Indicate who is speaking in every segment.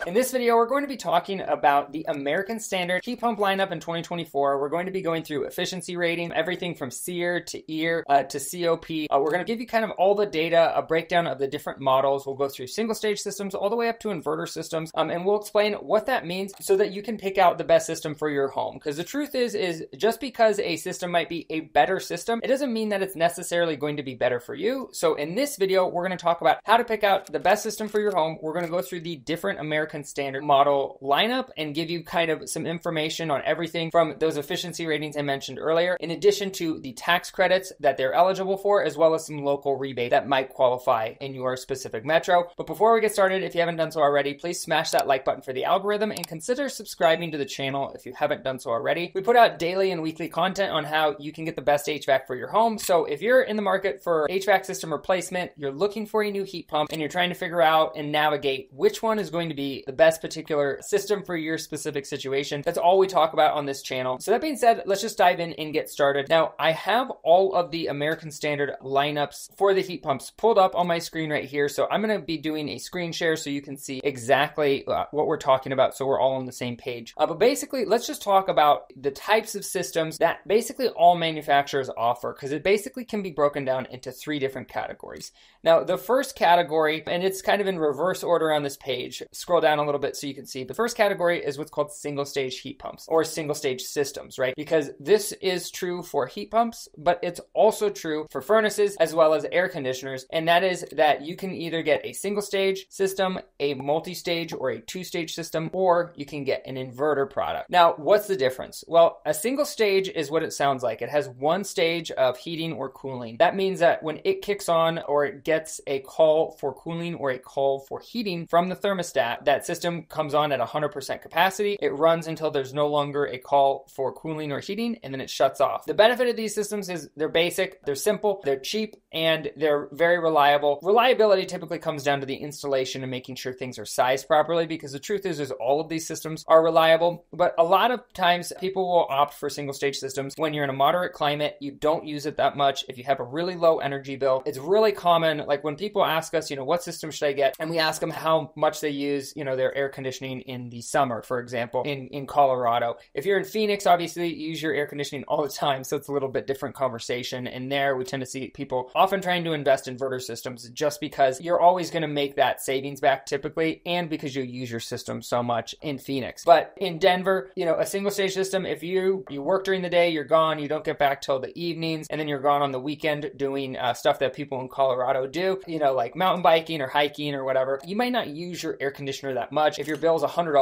Speaker 1: In this video, we're going to be talking about the American Standard heat pump lineup in 2024. We're going to be going through efficiency rating, everything from SEER to EAR to COP. We're going to give you kind of all the data, a breakdown of the different models. We'll go through single stage systems all the way up to inverter systems, and we'll explain what that means so that you can pick out the best system for your home. Because the truth is just because a system might be a better system, it doesn't mean that it's necessarily going to be better for you. So in this video, we're going to talk about how to pick out the best system for your home. We're going to go through the different American Standard model lineup and give you kind of some information on everything from those efficiency ratings I mentioned earlier, in addition to the tax credits that they're eligible for, as well as some local rebate that might qualify in your specific metro. But before we get started, if you haven't done so already, please smash that like button for the algorithm and consider subscribing to the channel if you haven't done so already. We put out daily and weekly content on how you can get the best HVAC for your home. So if you're in the market for HVAC system replacement, you're looking for a new heat pump, and you're trying to figure out and navigate which one is going to be the best particular system for your specific situation, that's all we talk about on this channel. So that being said, let's just dive in and get started. Now, I have all of the American Standard lineups for the heat pumps pulled up on my screen right here. So I'm going to be doing a screen share so you can see exactly what we're talking about, so we're all on the same page. But basically, let's just talk about the types of systems that basically all manufacturers offer, because it basically can be broken down into three different categories. Now, the first category, and it's kind of in reverse order on this page, scroll down a little bit so you can see. The first category is what's called single stage heat pumps or single stage systems, right? Because this is true for heat pumps, but it's also true for furnaces as well as air conditioners. And that is that you can either get a single stage system, a multi-stage, or a two-stage system, or you can get an inverter product. Now, what's the difference? Well, a single stage is what it sounds like. It has one stage of heating or cooling. That means that when it kicks on or it gets a call for cooling or a call for heating from the thermostat, that system comes on at 100% capacity. It runs until there's no longer a call for cooling or heating, and then it shuts off. The benefit of these systems is they're basic, they're simple, they're cheap, and they're very reliable. Reliability typically comes down to the installation and making sure things are sized properly, because the truth is all of these systems are reliable, but a lot of times people will opt for single stage systems when you're in a moderate climate, you don't use it that much. If you have a really low energy bill, it's really common, like when people ask us, what system should I get? And we ask them how much they use, their air conditioning in the summer, for example, in Colorado. If you're in Phoenix, obviously you use your air conditioning all the time, so it's a little bit different conversation. And there we tend to see people often trying to invest in inverter systems just because you're always going to make that savings back typically, and because you use your system so much in Phoenix. But in Denver, a single stage system, if you work during the day, you're gone, you don't get back till the evenings, and then you're gone on the weekend doing stuff that people in Colorado do, like mountain biking or hiking or whatever, you might not use your air conditioner that much. If your bill is $100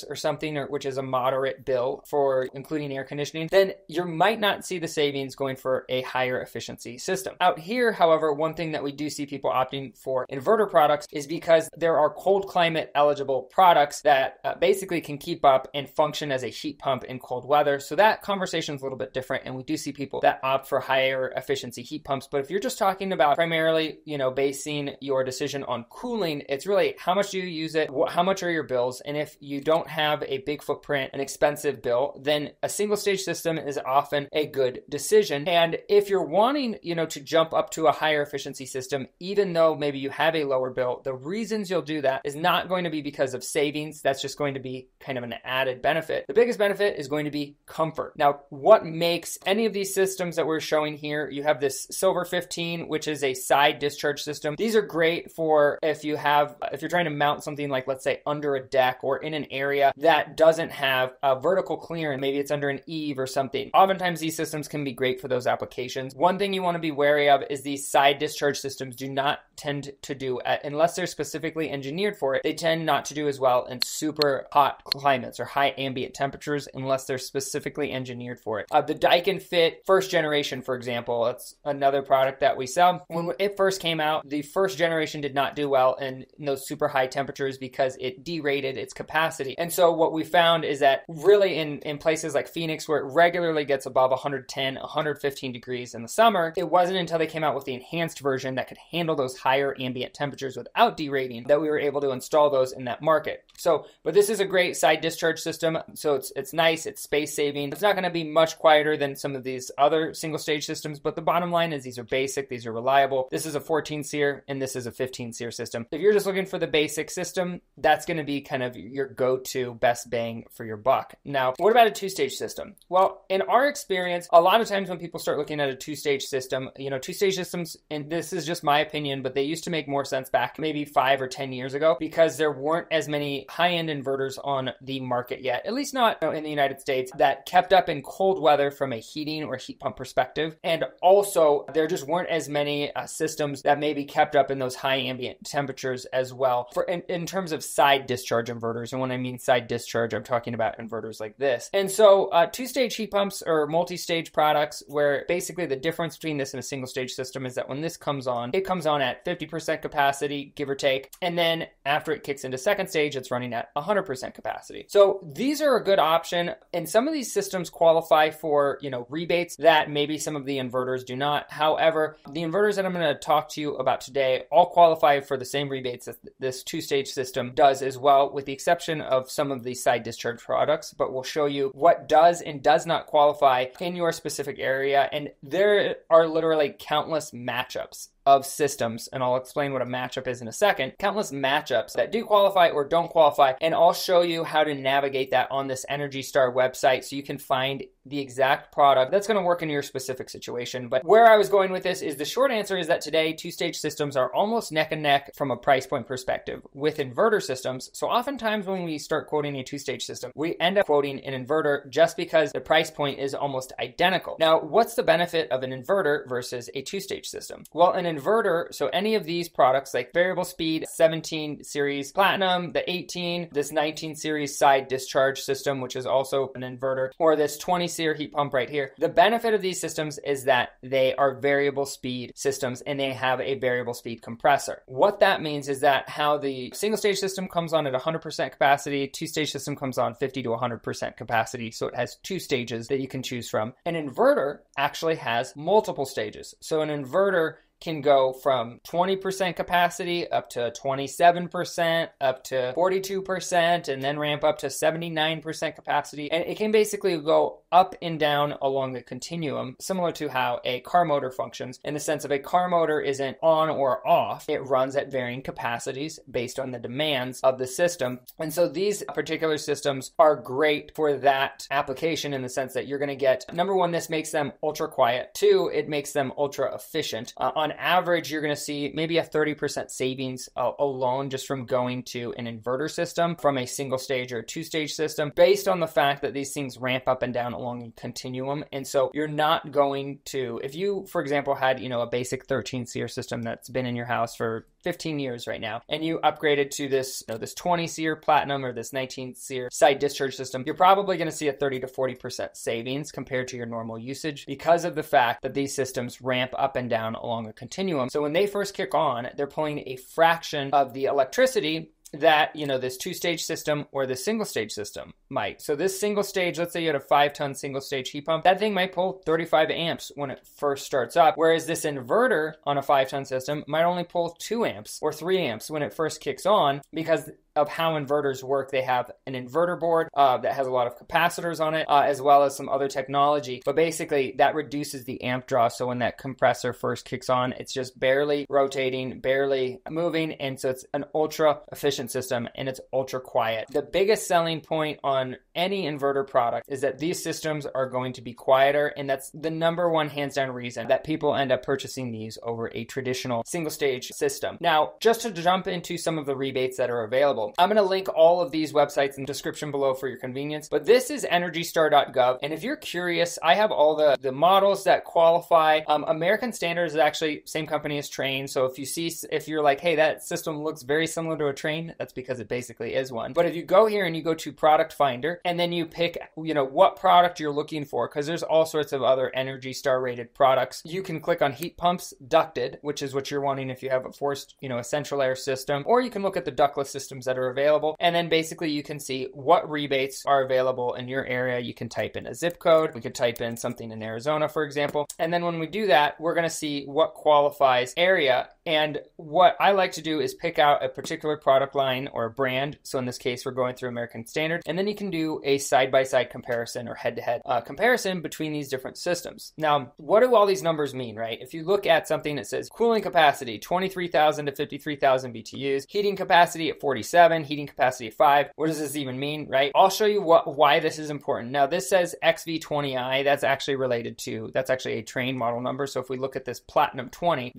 Speaker 1: or something, which is a moderate bill for including air conditioning, then you might not see the savings going for a higher efficiency system. Out here, however, one thing that we do see people opting for inverter products is because there are cold climate eligible products that basically can keep up and function as a heat pump in cold weather. So that conversation is a little bit different, and we do see people that opt for higher efficiency heat pumps. But if you're just talking about primarily, basing your decision on cooling, it's really how much do you use it, how much are your bills, and if you don't have a big footprint, an expensive bill, then a single stage system is often a good decision. And if you're wanting, to jump up to a higher efficiency system, even though maybe you have a lower bill, the reasons you'll do that is not going to be because of savings. That's just going to be kind of an added benefit. The biggest benefit is going to be comfort. Now, what makes any of these systems that we're showing here, you have this Silver 15, which is a side discharge system. These are great for if you're trying to mount something like, let's say, under a deck or in an area that doesn't have a vertical clearance. Maybe it's under an eave or something. Oftentimes these systems can be great for those applications. One thing you want to be wary of is these side discharge systems do not tend to do, unless they're specifically engineered for it, they tend not to do as well in super hot climates or high ambient temperatures unless they're specifically engineered for it. The Daikin Fit first generation, for example, that's another product that we sell. When it first came out, the first generation did not do well in those super high temperatures because it derated its capacity. And so what we found is that really in places like Phoenix, where it regularly gets above 110, 115 degrees in the summer, it wasn't until they came out with the enhanced version that could handle those higher ambient temperatures without derating that we were able to install those in that market. So, but this is a great side discharge system. So it's nice, it's space saving. It's not going to be much quieter than some of these other single stage systems, but the bottom line is these are basic, these are reliable. This is a 14 SEER and this is a 15 SEER system. If you're just looking for the basic system, that's going to be kind of your go-to best bang for your buck. Now, what about a two-stage system? Well, in our experience, a lot of times when people start looking at a two-stage system, two-stage systems, and this is just my opinion, but they used to make more sense back maybe 5 or 10 years ago because there weren't as many high-end inverters on the market yet, at least not in the United States, that kept up in cold weather from a heating or heat pump perspective. And also, there just weren't as many systems that maybe kept up in those high ambient temperatures as well in terms of side discharge inverters. And when I mean side discharge, I'm talking about inverters like this. And so two-stage heat pumps or multi-stage products where basically the difference between this and a single stage system is that when this comes on, it comes on at 50% capacity, give or take. And then after it kicks into second stage, it's running at 100% capacity. So these are a good option. And some of these systems qualify for, rebates that maybe some of the inverters do not. However, the inverters that I'm going to talk to you about today all qualify for the same rebates that this two-stage system does as well, with the exception of some of the side discharge products, but we'll show you what does and does not qualify in your specific area. And there are literally countless matchups of systems, and I'll explain what a matchup is in a second, countless matchups that do qualify or don't qualify, and I'll show you how to navigate that on this Energy Star website so you can find the exact product that's going to work in your specific situation. But where I was going with this is the short answer is that today two-stage systems are almost neck and neck from a price point perspective with inverter systems. So oftentimes when we start quoting a two-stage system, we end up quoting an inverter just because the price point is almost identical. Now, what's the benefit of an inverter versus a two-stage system? Well, an inverter, so any of these products like variable speed 17 series Platinum, the 18, this 19 series side discharge system, which is also an inverter, or this 20 series heat pump right here. The benefit of these systems is that they are variable speed systems and they have a variable speed compressor. What that means is that how the single stage system comes on at 100% capacity, two-stage system comes on 50 to 100% capacity. So it has two stages that you can choose from. An inverter actually has multiple stages. So an inverter can go from 20% capacity up to 27%, up to 42%, and then ramp up to 79% capacity. And it can basically go up and down along the continuum, similar to how a car motor functions, in the sense of a car motor isn't on or off. It runs at varying capacities based on the demands of the system. And so these particular systems are great for that application in the sense that you're going to get, number one, this makes them ultra quiet. Two, it makes them ultra efficient. On average, you're going to see maybe a 30% savings alone just from going to an inverter system from a single stage or two stage system, based on the fact that these things ramp up and down along a continuum. And so you're not going to, if you, for example, had, a basic 13 SEER system that's been in your house for 15 years right now, and you upgraded to this, this 20 SEER Platinum or this 19 SEER side discharge system, you're probably going to see a 30 to 40% savings compared to your normal usage because of the fact that these systems ramp up and down along a continuum. So when they first kick on, they're pulling a fraction of the electricity that, this two-stage system or the single-stage system might. So this single stage, let's say you had a 5-ton single-stage heat pump, that thing might pull 35 amps when it first starts up, whereas this inverter on a 5-ton system might only pull 2 amps or 3 amps when it first kicks on, because of how inverters work. They have an inverter board that has a lot of capacitors on it, as well as some other technology. But basically, that reduces the amp draw. So when that compressor first kicks on, it's just barely rotating, barely moving. And so it's an ultra efficient system and it's ultra quiet. The biggest selling point on any inverter product is that these systems are going to be quieter. And that's the number one hands down reason that people end up purchasing these over a traditional single stage system. Now, just to jump into some of the rebates that are available, I'm going to link all of these websites in the description below for your convenience, but this is energystar.gov. And if you're curious, I have all the models that qualify. American Standard is actually same company as Train. So if you're like, hey, that system looks very similar to a Train, that's because it basically is one. But if you go here and you go to Product Finder and then you pick, what product you're looking for, because there's all sorts of other Energy Star rated products, you can click on heat pumps ducted, which is what you're wanting if you have a forced, a central air system, or you can look at the ductless systems that are available. And then basically you can see what rebates are available in your area. You can type in a zip code. We could type in something in Arizona, for example. And then when we do that, we're going to see what qualifies area. And what I like to do is pick out a particular product line or a brand. So in this case, we're going through American Standard. And then you can do do a side-by-side comparison or head-to-head comparison between these different systems. Now, what do all these numbers mean, right? If you look at something that says cooling capacity, 23,000 to 53,000 BTUs, heating capacity at 47, heating capacity at 5, what does this even mean, right? I'll show you why this is important. Now, this says XV20i, that's actually a train model number. So if we look at this Platinum 20,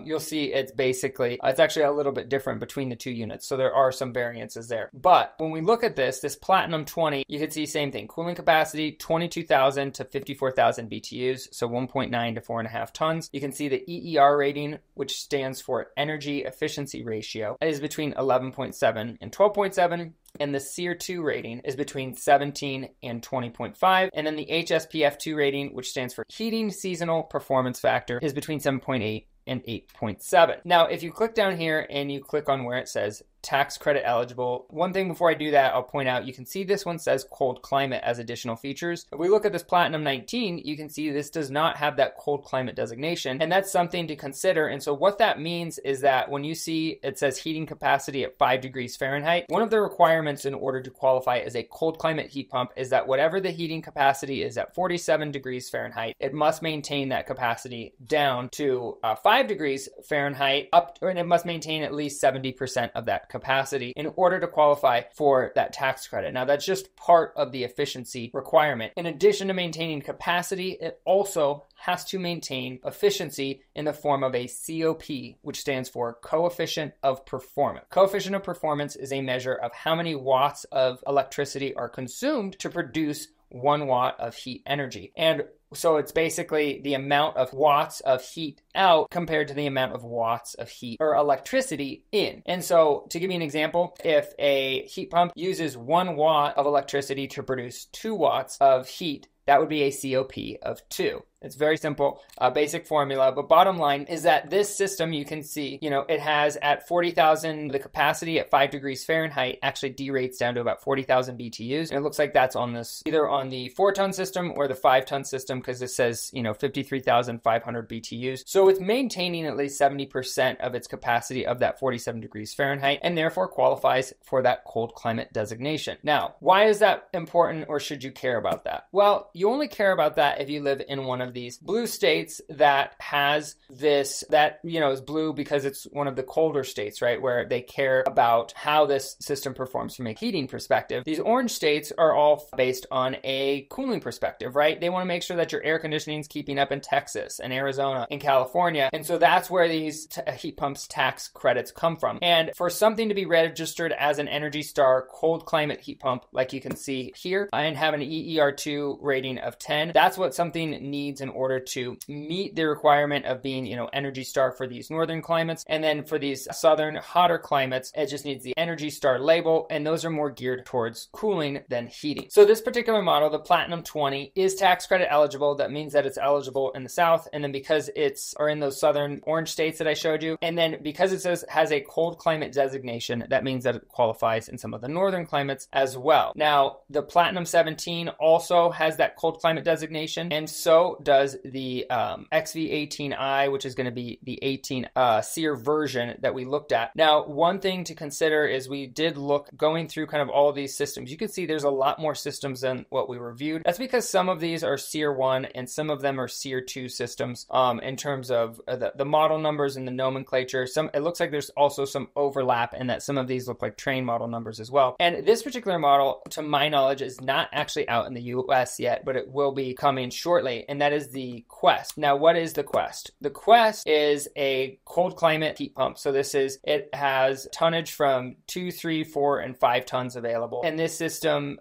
Speaker 1: you'll see it's basically, it's actually a little bit different between the two units. So there are some variances there. But when we look at this Platinum 20, you can see same thing. Cooling capacity, 22,000 to 54,000 BTUs. So 1.9 to 4.5 tons. You can see the EER rating, which stands for energy efficiency ratio, is between 11.7 and 12.7. And the SEER2 rating is between 17 and 20.5. And then the HSPF2 rating, which stands for Heating Seasonal Performance Factor, is between 7.8 and 8.7. Now, if you click down here and you click on where it says tax credit eligible, one thing before I do that, I'll point out, you can see this one says cold climate as additional features. If we look at this Platinum 19, you can see this does not have that cold climate designation, and that's something to consider. And so what that means is that when you see it says heating capacity at 5 degrees Fahrenheit, one of the requirements in order to qualify as a cold climate heat pump is that whatever the heating capacity is at 47 degrees Fahrenheit, it must maintain that capacity down to 5 degrees Fahrenheit and it must maintain at least 70% of that capacity in order to qualify for that tax credit. Now, that's just part of the efficiency requirement. In addition to maintaining capacity, it also has to maintain efficiency in the form of a COP, which stands for coefficient of performance. Coefficient of performance is a measure of how many watts of electricity are consumed to produce 1 watt of heat energy. And so it's basically the amount of watts of heat out compared to the amount of watts of heat or electricity in. And so to give you an example, if a heat pump uses 1 watt of electricity to produce 2 watts of heat, that would be a COP of 2. It's very simple, basic formula. But bottom line is that this system, you can see, it has at 40,000, the capacity at 5 degrees Fahrenheit actually derates down to about 40,000 BTUs. And it looks like that's on this, either on the 4-ton system or the 5-ton system, because it says, 53,500 BTUs. So it's maintaining at least 70% of its capacity of that 47 degrees Fahrenheit, and therefore qualifies for that cold climate designation. Now, why is that important, or should you care about that? Well, you only care about that if you live in one of these blue states that has this, that, is blue because it's one of the colder states, right, where they care about how this system performs from a heating perspective. These orange states are all based on a cooling perspective, right? They want to make sure that your air conditioning is keeping up in Texas and Arizona and California. And so that's where these heat pumps tax credits come from. And for something to be registered as an Energy Star cold climate heat pump, like you can see here, and have an EER2 rating of 10, that's what something needs in order to meet the requirement of being, Energy Star for these northern climates. And then for these southern, hotter climates, it just needs the Energy Star label, and those are more geared towards cooling than heating. So this particular model, the Platinum 20, is tax credit eligible. That means that it's eligible in the South, and then because or in those southern orange states that I showed you, and then because it has a cold climate designation, that means that it qualifies in some of the northern climates as well. Now, the Platinum 17 also has that cold climate designation, and so does the XV18i, which is going to be the 18 SEER version that we looked at. Now, one thing to consider is we did look going through kind of all these systems. You can see there's a lot more systems than what we reviewed. That's because some of these are SEER 1 and some of them are SEER 2 systems in terms of the model numbers and the nomenclature. It looks like there's also some overlap in that some of these look like train model numbers as well. And this particular model, to my knowledge, is not actually out in the US yet, but it will be coming shortly, and that is the Quest. Now, what is the Quest? The Quest is a cold climate heat pump. So it has tonnage from 2, 3, 4, and 5 tons available. And this system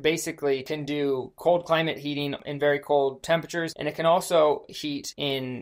Speaker 1: basically can do cold climate heating in very cold temperatures, and it can also heat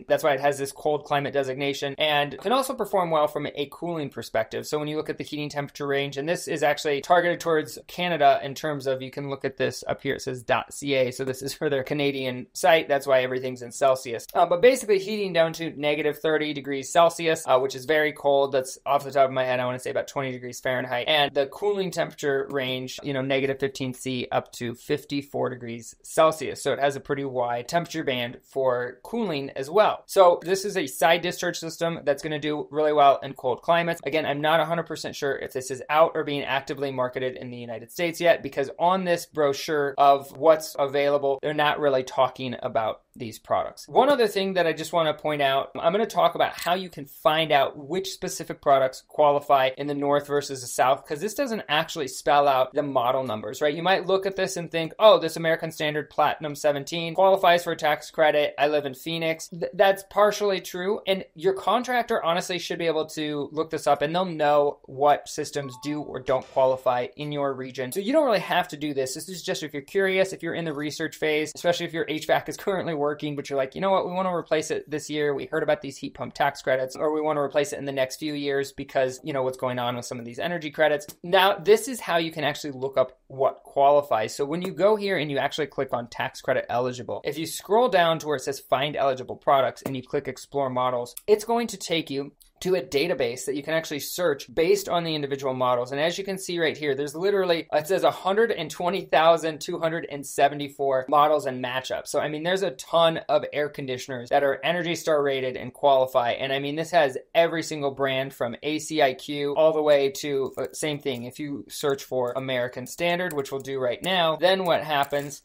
Speaker 1: that's why it has this cold climate designation, and can also perform well from a cooling perspective. So when you look at the heating temperature range, and this is actually targeted towards Canada in terms of, you can look at this up here, it says .ca. So this is for their Canadian site. That's why everything's in Celsius. But basically heating down to negative 30 degrees Celsius, which is very cold. That's off the top of my head, I want to say about 20 degrees Fahrenheit. And the cooling temperature range, negative 15 C up to 54 degrees Celsius. So it has a pretty wide temperature band for cooling as well. So this is a side discharge system that's going to do really well in cold climates. Again, I'm not 100% sure if this is out or being actively marketed in the United States yet, because on this brochure of what's available, they're not really talking about these products. One other thing that I just want to point out, I'm going to talk about how you can find out which specific products qualify in the North versus the South, because this doesn't actually spell out the model numbers, right? You might look at this and think, oh, this American Standard Platinum 17 qualifies for a tax credit. I live in Phoenix. That's partially true. And your contractor honestly should be able to look this up and they'll know what systems do or don't qualify in your region. So you don't really have to do this. This is just if you're curious, if you're in the research phase, especially if your HVAC is currently working, but you're like, you know what, we want to replace it this year. We heard about these heat pump tax credits, or we want to replace it in the next few years because what's going on with some of these energy credits. Now, this is how you can actually look up what qualifies. So when you go here and you actually click on tax credit eligible, if you scroll down to where it says find eligible products and you click explore models, it's going to take you to a database that you can actually search based on the individual models. And as you can see right here, there's literally, it says 120,274 models and matchups. So, there's a ton of air conditioners that are Energy Star rated and qualify. And this has every single brand from ACIQ all the way to, same thing. If you search for American Standard, which we'll do right now, then what happens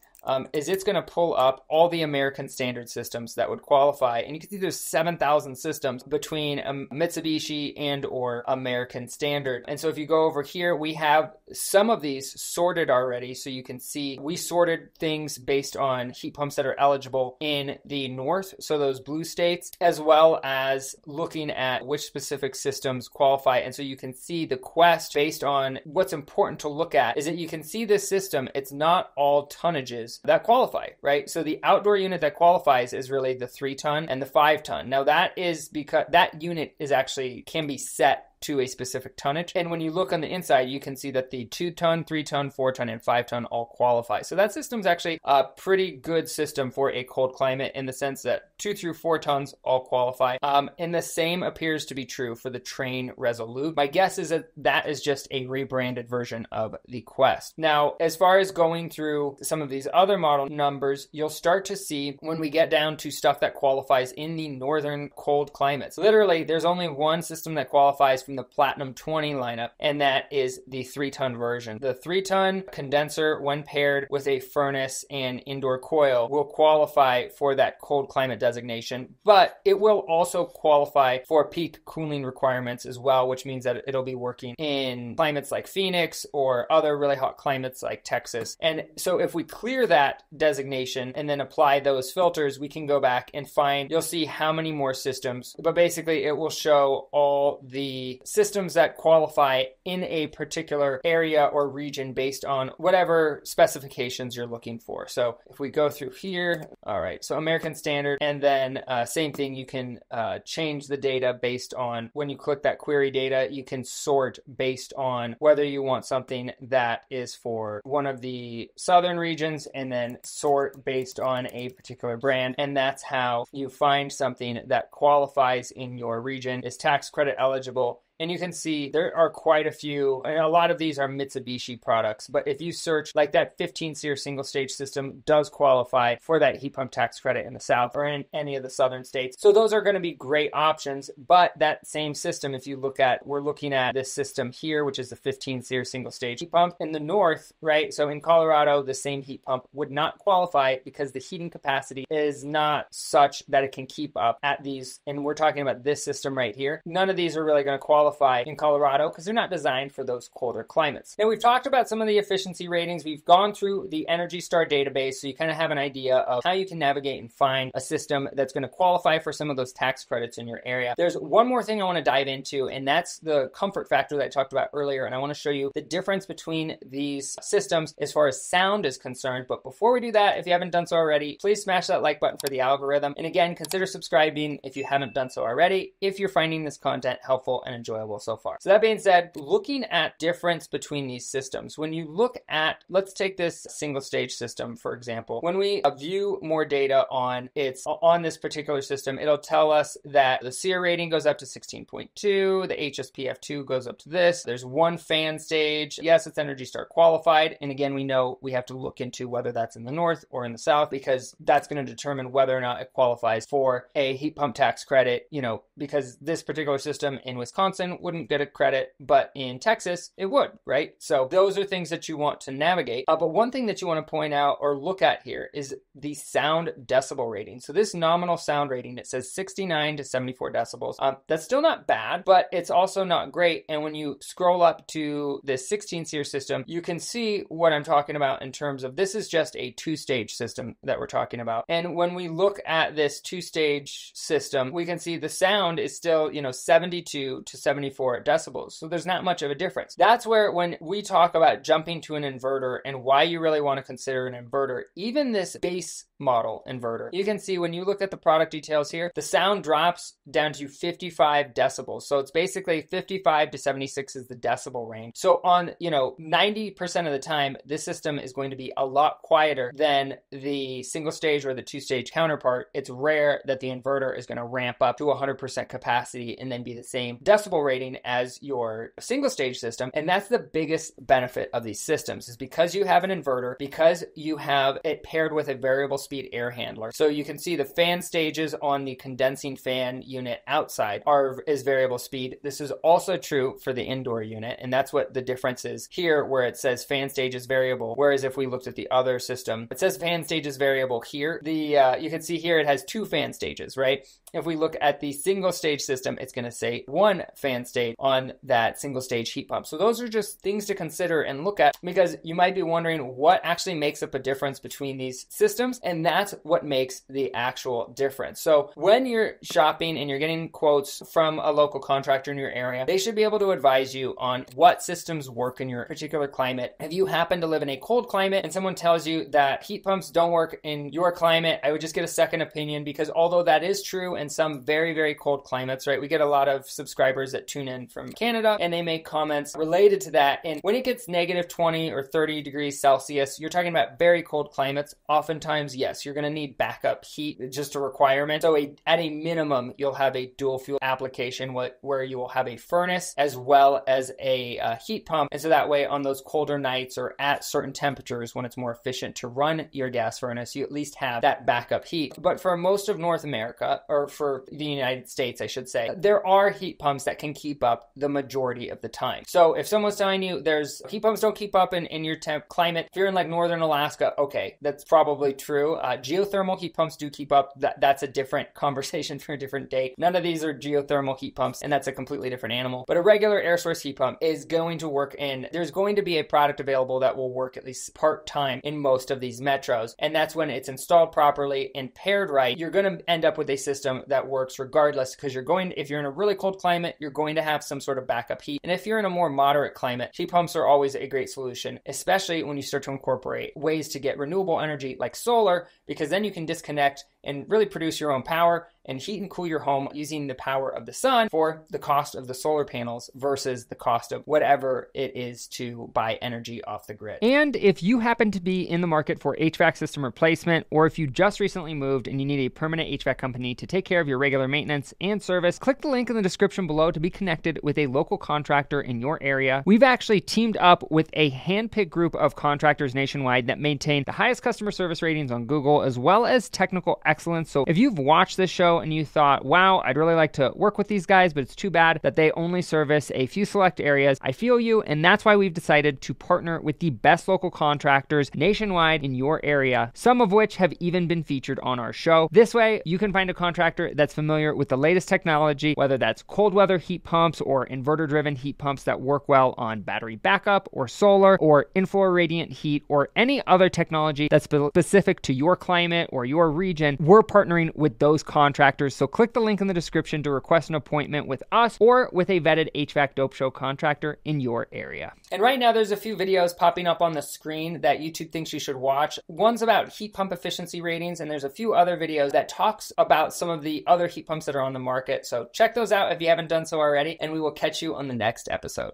Speaker 1: is it's going to pull up all the American Standard systems that would qualify. And you can see there's 7,000 systems between Mitsubishi and or American Standard. And so if you go over here, we have some of these sorted already. So you can see we sorted things based on heat pumps that are eligible in the North, so those blue states, as well as looking at which specific systems qualify. And so you can see the quest based on what's important to look at is that you can see this system, it's not all tonnages that qualify, right? So the outdoor unit that qualifies is really the 3-ton and the 5-ton. Now that is because that unit is actually can be set to a specific tonnage. And when you look on the inside, you can see that the 2-ton, 3-ton, 4-ton, and 5-ton all qualify. So that system's actually a pretty good system for a cold climate in the sense that 2 through 4 tons all qualify. And the same appears to be true for the Train Resolute. My guess is that that is just a rebranded version of the Quest. Now, as far as going through some of these other model numbers, you'll start to see when we get down to stuff that qualifies in the northern cold climates. Literally, there's only one system that qualifies from the Platinum 20 lineup, and that is the 3-ton version. The 3-ton condenser, when paired with a furnace and indoor coil, will qualify for that cold climate designation, but it will also qualify for peak cooling requirements as well, which means that it'll be working in climates like Phoenix or other really hot climates like Texas. And so if we clear that designation and then apply those filters, we can go back and find, you'll see how many more systems, but basically it will show all the systems that qualify in a particular area or region based on whatever specifications you're looking for. So if we go through here, all right, so American Standard, and then same thing, you can change the data based on when you click that query data, you can sort based on whether you want something that is for one of the southern regions and then sort based on a particular brand. And that's how you find something that qualifies in your region, is tax credit eligible. And you can see there are quite a few, and a lot of these are Mitsubishi products, but if you search, like that 15-SEER single stage system does qualify for that heat pump tax credit in the South or in any of the southern states. So those are going to be great options, but that same system, if you look at, we're looking at this system here, which is the 15-SEER single stage heat pump in the North, right? So in Colorado, the same heat pump would not qualify because the heating capacity is not such that it can keep up at these, and we're talking about this system right here. None of these are really going to qualify in Colorado because they're not designed for those colder climates. Now, we've talked about some of the efficiency ratings. We've gone through the Energy Star database, so you kind of have an idea of how you can navigate and find a system that's going to qualify for some of those tax credits in your area. There's one more thing I want to dive into, and that's the comfort factor that I talked about earlier, and I want to show you the difference between these systems as far as sound is concerned. But before we do that, if you haven't done so already, please smash that like button for the algorithm. And again, consider subscribing if you haven't done so already, if you're finding this content helpful and enjoyable. enjoyable so far. So that being said, looking at difference between these systems, when you look at, let's take this single stage system, for example. When we view more data on this particular system, it'll tell us that the SEER rating goes up to 16.2, the HSPF2 goes up to this. There's one fan stage. Yes, it's Energy Star qualified. And again, we know we have to look into whether that's in the north or in the south, because that's going to determine whether or not it qualifies for a heat pump tax credit, because this particular system in Wisconsin wouldn't get a credit, but in Texas, it would, right? So those are things that you want to navigate. But one thing that you want to point out or look at here is the sound decibel rating. So this nominal sound rating, it says 69 to 74 decibels. That's still not bad, but it's also not great. And when you scroll up to this 16 SEER system, you can see what I'm talking about in terms of this is just a two-stage system that we're talking about. And when we look at this two-stage system, we can see the sound is still, 72 to 74 decibels. So there's not much of a difference. That's where when we talk about jumping to an inverter and why you really want to consider an inverter, even this base model inverter, you can see when you look at the product details here, the sound drops down to 55 decibels. So it's basically 55 to 76 is the decibel range. So on, 90% of the time, this system is going to be a lot quieter than the single stage or the two stage counterpart. It's rare that the inverter is going to ramp up to 100% capacity and then be the same decibel rating as your single stage system. And that's the biggest benefit of these systems, is because you have an inverter, because you have it paired with a variable speed air handler. So you can see the fan stages on the condensing fan unit outside is variable speed. This is also true for the indoor unit. And that's what the difference is here, where it says fan stage is variable. Whereas if we looked at the other system, it says fan stage is variable here. You can see here it has two fan stages, right? If we look at the single stage system, it's going to say one fan stage on that single stage heat pump. So those are just things to consider and look at, because you might be wondering what actually makes up a difference between these systems. And that's what makes the actual difference. So when you're shopping and you're getting quotes from a local contractor in your area, they should be able to advise you on what systems work in your particular climate. If you happen to live in a cold climate and someone tells you that heat pumps don't work in your climate, I would just get a second opinion, because although that is true in some very, very cold climates, right? We get a lot of subscribers that tune in from Canada and they make comments related to that. And when it gets negative 20 or 30 degrees Celsius, you're talking about very cold climates. Oftentimes, yes, you're going to need backup heat, just a requirement. So at a minimum, you'll have a dual fuel application where you will have a furnace as well as a heat pump. And so that way on those colder nights or at certain temperatures when it's more efficient to run your gas furnace, you at least have that backup heat. But for most of North America, or for the United States, I should say, there are heat pumps that can keep up the majority of the time. So if someone's telling you there's heat pumps don't keep up in your climate, if you're in like northern Alaska, okay, that's probably true. Geothermal heat pumps do keep up. That's a different conversation for a different day. None of these are geothermal heat pumps, and that's a completely different animal. But a regular air source heat pump is going to work there's going to be a product available that will work at least part-time in most of these metros. And that's when it's installed properly and paired right, you're going to end up with a system that works regardless, because if you're in a really cold climate, you're going to have some sort of backup heat. And if you're in a more moderate climate, heat pumps are always a great solution, especially when you start to incorporate ways to get renewable energy like solar, because then you can disconnect and really produce your own power and heat and cool your home using the power of the sun for the cost of the solar panels versus the cost of whatever it is to buy energy off the grid. And if you happen to be in the market for HVAC system replacement, or if you just recently moved and you need a permanent HVAC company to take care of your regular maintenance and service, click the link in the description below to be connected with a local contractor in your area. We've actually teamed up with a handpicked group of contractors nationwide that maintain the highest customer service ratings on Google, as well as technical excellence. So if you've watched this show and you thought, wow, I'd really like to work with these guys, but it's too bad that they only service a few select areas, I feel you. And that's why we've decided to partner with the best local contractors nationwide in your area, some of which have even been featured on our show. This way, you can find a contractor that's familiar with the latest technology, whether that's cold weather heat pumps or inverter-driven heat pumps that work well on battery backup or solar or in-floor radiant heat or any other technology that's specific to your climate or your region. We're partnering with those contractors contractors. So click the link in the description to request an appointment with us or with a vetted HVAC Dope Show contractor in your area. And right now there's a few videos popping up on the screen that YouTube thinks you should watch. One's about heat pump efficiency ratings, and there's a few other videos that talks about some of the other heat pumps that are on the market. So check those out if you haven't done so already, and we will catch you on the next episode.